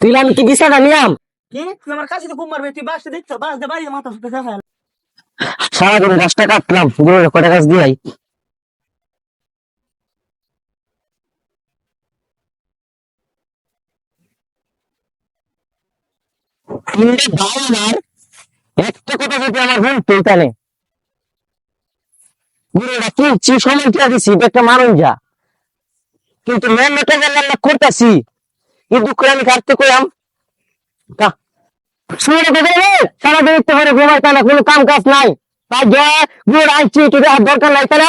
তুই আমি কি বিছানা নিয়াম কি তুই আমার কাছে তো ঘুম মারবে তুই বাসে দেখছ বাস দে বাড়ি মাথা সুতে দেখা সারাদিন গাছটা কাটলাম গরুর কটা গাছ দিয়াই ভাই আমার একটা কথা যদি আমার ভুল তুলতানে গরুটা কিনছি সময় কিনা দিছি একটা মানুষ যা কিন্তু মেহনতে রান্না করতেছি এই দুঃখ আমি কাটতে কইলাম শুনে তো দেবে সারাদিন ইচ্ছে করে ঘুমাইতে না কোনো কাম কাজ নাই তাই গুড় আনছি তোদের আর দরকার নাই তার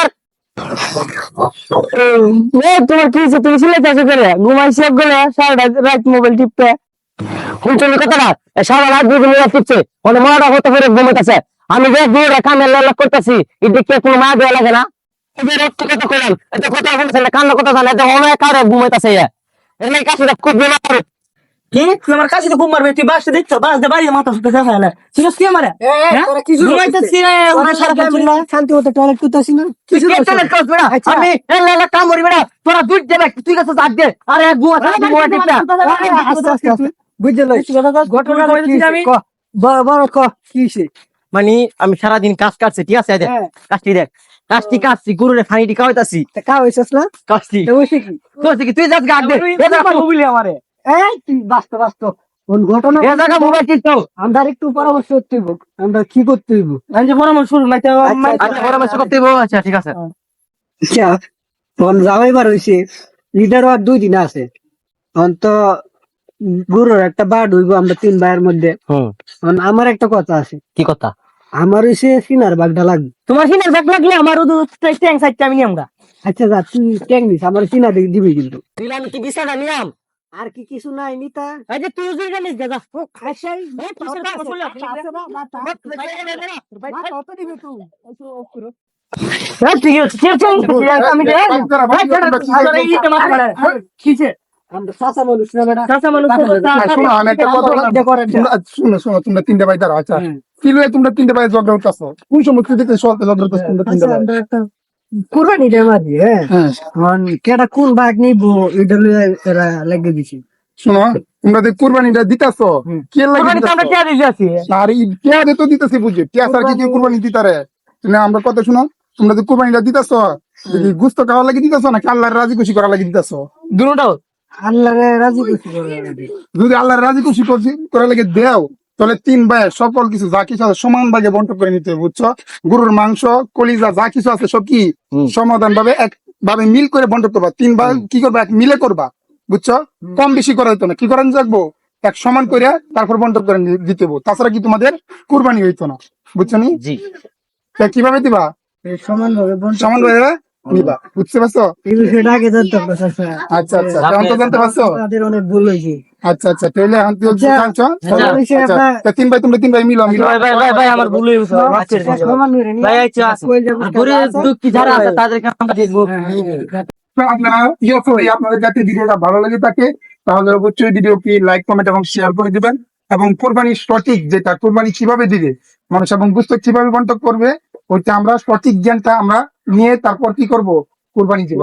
তোমার কি হয়েছে তুমি সিলে চাষে করে ঘুমাইছি এক গেলে সারাটা রাত মোবাইল টিপতে শুনছো কথাটা সারা রাত দুই মিনিট টিপছে মানে মাটা হতে পারে ঘুমাইতেছে আমি যে গুড় কামে লাল করতেছি এই দেখতে কোনো মা দেওয়া লাগে না এদের একটু কথা কইলাম এটা কথা বলছে না কান্না কথা জানে এটা অনেক কারে ঘুমাইতেছে এর নাই কাছে খুব বেমার কি তুই আমার কাছে তো ঘুম মারবে তুই বাসে দেখছ বাস দে বাড়ি মাথা সুতে দেখা ঠিক আছে কি আমারে তোরা কি শুরু ঘুমাইতেছি রে ওরে সারা শান্তি মতো টয়লেট করতেছি না তুই টয়লেট করছ বেড়া আমি এলা কাম করি বেড়া তোরা দুই দেবে তুই কাছে জাগ দে আরে ঘুমা বুঝলে ঘটনা আমি বড় ক কি হইছে মানে আমি সারাদিন কাজ কাটছি ঠিক আছে দেখ কাজটি দেখ কাজটি কাটছি গরুরে ফানিটি খাওয়াইতাছি তা কা হইছস না কাজটি তো হইছে কি করছি কি তুই যাস গাক দে বলি আমারে এই তুই বাস্ত কোন ঘটনা এ জায়গা মোবাইল টিপতো আমরা একটু পরামর্শ করতে হইব আমরা কি করতে হইব আমি যে পরামর্শ শুরু নাই আচ্ছা পরামর্শ করতে হইব আচ্ছা ঠিক আছে আচ্ছা তখন যাওয়াইবার হইছে লিডার আর 2 দিন আছে তখন তো গুরুর একটা বাড় হইব আমরা 3 ভাইয়ের মধ্যে তখন আমার একটা কথা আছে কি কথা আমার হইছে সিনার বাগটা লাগবে তোমার সিনার ব্যাগ লাগলে আমারও তো ট্যাং সাইডটা আমি নিয়ামগা আচ্ছা যা তুই ট্যাং দিস আমার সিনা দিবি কিন্তু তুই আমি কি বিছানা নিয়াম আর কি কিছু নাই নিতা এই যে তুই উজুর গানিস দাদা ও খাইছাই ঠিক আছে আমি কিছে আমরা সাসা মানুষ না বেটা চাচা মানুষ শোনো আমি একটা কথা শোনো তোমরা তিনটা ভাই দাঁড়াও আচ্ছা কি লয়ে তোমরা তিনটা ভাই ঝগড়া হইতাছো কোন সময় তুই দেখতে সব ঝগড়া হইতাছো তোমরা তিনটা ভাই কুরবানি দে মারি হ্যাঁ কেডা কোন ভাগ নিব এটা লইয়া এরা লাগিয়ে দিছি শোনো তোমরা যে কুরবানিটা দিতাছো কে লাগে আমরা কে দিছি আছি আর এই কে দে তো দিতেছি বুঝি কে স্যার কি কুরবানি দিতারে তুমি আমরা কথা শোনো তোমরা যে কুরবানিটা দিতাছো যদি গুস্ত খাওয়া লাগি দিতাছো না আল্লাহর রাজি খুশি করা লাগি দিতাছো দুটোটাও আল্লাহরে রাজি করছি যদি আল্লাহর রাজি খুশি করা লাগে দেও তাহলে 3 ভাই সকল কিছু যা কিছু আছে সমান ভাগে বন্টন করে নিতে হবে বুঝছো গরুর মাংস কলিজা যা কিছু আছে সব কি সমাধান ভাবে এক ভাবে মিল করে বন্টন করবা 3 ভাই কি করবা এক মিলে করবা বুঝছো কম বেশি করা হইতো না কি করেন যাকবো এক সমান করে তারপর বন্টন করে দিতে হবে তাছাড়া কি তোমাদের কুরবানি হইতো না বুঝছো নি জি কিভাবে দিবা সমান ভাবে সমান ভাবে নিবা বুঝতে পারছো এই বিষয়টা আগে জানতাম না স্যার আচ্ছা আচ্ছা কেমন তো জানতে পারছো তাদের অনেক ভুল হয়েছে আচ্ছা আচ্ছা তাহলে আন্টি জানছো আচ্ছা। তা 3 ভাই তোমরা 3 ভাই মিলো মিলো ভাই আমার ভুল হয়ে গেছে সমান হয়ে নি ভাই আচ্ছা গরে দুঃখী যারা আছে তাদেরকে আমরা দেখবো আপনারা আপনাদের যাতে ভিডিওটা ভালো লাগে থাকে তাহলে অবশ্যই ভিডিওটি লাইক কমেন্ট এবং শেয়ার করে দিবেন এবং কোরবানি সঠিক যেটা কোরবানি কিভাবে দিবে মানুষ এবং বুঝতে কিভাবে বন্টন করবে ওইটা আমরা সঠিক জ্ঞানটা আমরা নিয়ে তারপর কি করব কোরবানি দিব